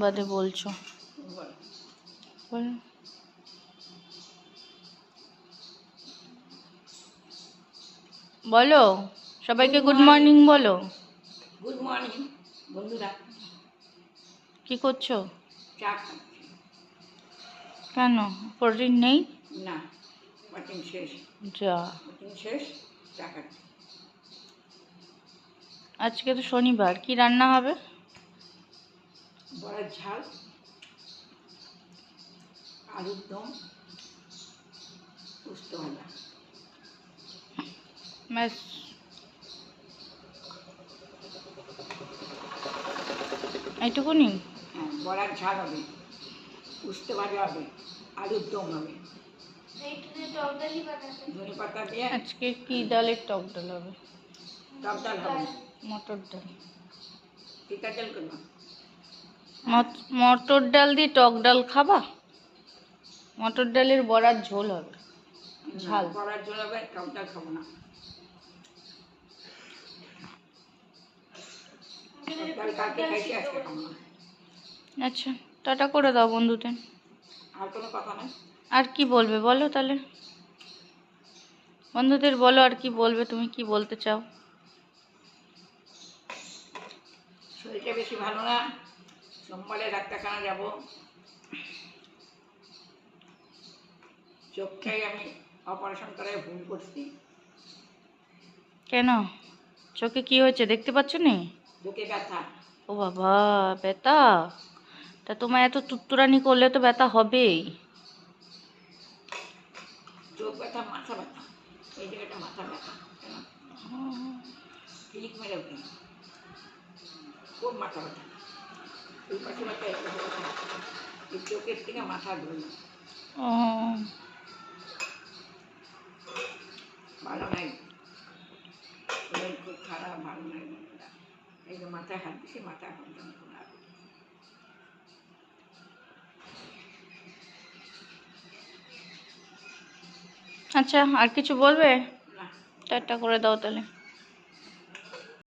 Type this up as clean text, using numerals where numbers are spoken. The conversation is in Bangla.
বাদে বলছো বলো সবাইকে গুড মর্নিং বলো। গুড মর্নিং বন্ধুরা। কি করছো? চা খাচ্ছি। কেন প্রোটিন নেই? না, প্রোটিন শেষ। যা, প্রোটিন শেষ, চা খাচ্ছি। আজকে তো শনিবার, কি রান্না হবে? বড়ার ঝাল, আলুর দম, পোস্ত ভাজা। ব্যাস, এইটুকুনি? হ্যাঁ, বড়ার ঝাল হবে, পোস্ত ভাজা হবে, আলুর দম হবে, ধনে পাতা দিয়ে। আজকে কি ডালের টক ডাল হবে? টক ডাল হবে, মটর ডাল। টিকা ডাল করবো। মটর ডাল দিয়ে টক ডাল খাবা? মটর ডালের বড়ার ঝোল হবে, ঝাল। বড়ার ঝোল হবে, টক ডাল খাবো না। ডাল কালকে খাইছি, আজকে খাবো না। আচ্ছা, টাটা করে দাও বন্ধুদের। আর কোনো কথা নেই। আর কি বলবে বলো তাহলে, বন্ধুদের বলো আর কি বলবে, তুমি কি বলতে চাও? শরীরটা বেশি ভালো না, সোমবারে ডাক্তারখানা যাব। চোখটাই আমি অপারেশন করে ভুল করছি। কেন, চোখে কি হয়েছে দেখতে পাচ্ছ নি? চোখে ব্যথা। ও বাবা, ব্যথা? তা তোমার এত তুত্তুরানি করলে তো ব্যথা হবেই। চোখ ব্যথা, মাথা ব্যথা, এই জায়গাটা মাথা ব্যথা। কেন ক্লিক মেরে উঠি, খুব মাথা ব্যথা। এই পাশে ব্যথা, এই পাশে ব্যথা, এই চোখের থেকে মাথা ধরি। ও, ভালো নাই, শরীর খুব খারাপ, ভালো নাই বন্ধুরা। এই যে মাথায় হাত দিছি, মাথা এখন যন্ত্রণা। আচ্ছা আর কিছু বলবে? না, টাটা করে দাও তাহলে।